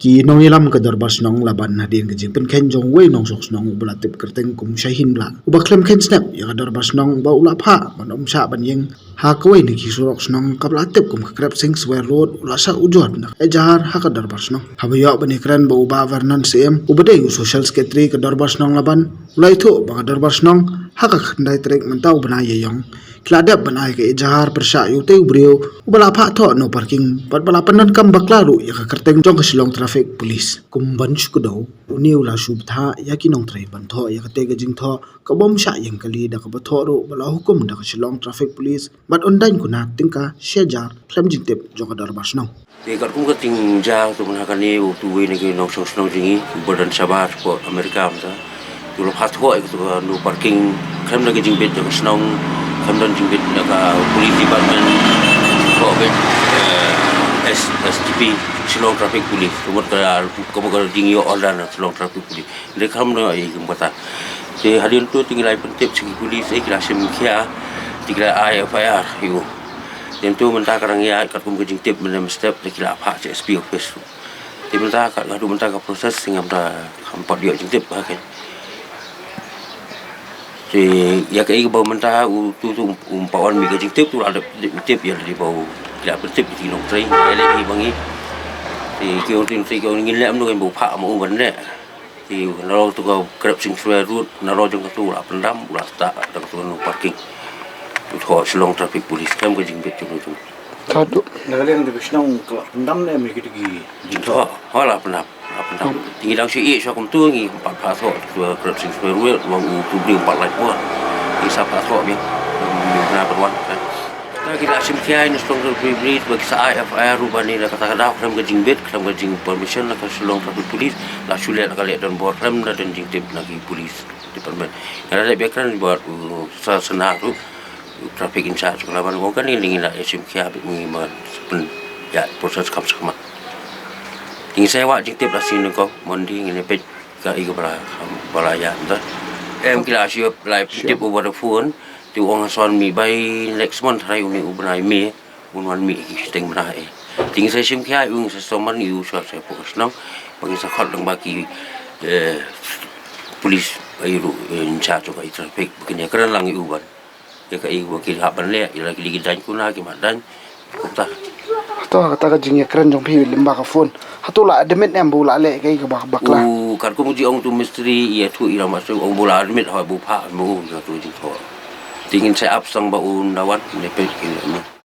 ki nong ilam ka darbas nong laban hadin ke jingpen ken jong wei nong sok nong belatip kerteng kum shahin bla uba klem ken snap ya ka darbas nong ba ula pha man sha ban yeng ha kawai ni ki surok nong ka belatip kum krep sing square road ula sa ujot na ejahar ha ka darbas nong habayo bani kran ba uba vernan sem uba de social secretary ka darbas nong laban ulai thu ba ka darbas nong ha ka khandai trek mentau bana ye yong Kladap banai ke ejahar persya yu teu brio ubala pha tho no parking pat bala panan kam baklaru ya ka kerteng jong silong traffic police kumban skudo uniu la subtha ya ki nong trai ban tho ya ka te ga jing tho ka bom sha yang kali da ka ba tho ro bala hukum da ka silong traffic police bat ondain kuna tingka shejar klem jing tep jong dar bas nong Thì các cũng có tình ra tụi mình hàng này tụi về này cái nông sản nông chính Berdan Sabah của Amerika mà tụi nó phát gọi tụi nó parking khám là cái chính biệt cho nông khám là chính biệt là cái police department của cái STP Silong Traffic Police tụi mình có một cái chính hiệu order là Silong Traffic Police để khám nó ấy cũng có thì hari itu tinggal penting segi police ấy kira semkia tinggal IFIR itu dan tu mentah kerang ya kat kum kejing tip benda step kira apa CSP office thì mentah kat ngadu mentah ka proses sehingga mentah hampat dia jing tip kan thì ya cái bau mentah tu umpawan mi kejing tip tu ada tip ya di bau kira tip di nong trai lagi bangi thì kêu ngin lem nu kan bau pha mau vấn đề thì nó tu kau kerap sing square road nó jong tu la pendam la tak ada tu no parking tu Silong Traffic Police kam ke jing bet tu tu Tadu Nagaling di bisnong ka pendam na mi kiti jing tu la pendam tinggi dang si so kum tu ngi empat pa tho tu kerap sing square road wang tu beli empat lai pun ni sa pa tho mi na perwan kan kita sim kia ini Silong Traffic Police bagi sa IFIR rubani la kata-kata kam ke jing bet kam ke jing permission la ka Silong Traffic Police la sulit kali dan buat rem dan jing tip lagi police department kerana dia kan buat senang tu traffic in charge kalau mana kau kan ini lah SMK habis mengimat ya proses kam sama tinggi saya wak jing tip lah sini kau mandi ini pet ka iku balaya entah kila siap live tip over the phone tu orang asal mi by next month hari ini ubnai mi unwan mi kiteng berai tinggi saya SMK ung sesoman iu saya fokus nang bagi sakot dang bagi polis iru in charge of traffic bukannya keren lang iuban ya ka ibu kira haban le ila lagi dan kuna ki madan kota to kata ka jing ekran jong phi limba ka phone hatula admit em bula le kai ka bakla kan ko muji ong tu misteri ya tu ila masuk ong bula admit ha bu pha mu ya tu jing tho tingin saya up sang ba un dawat ne pe ki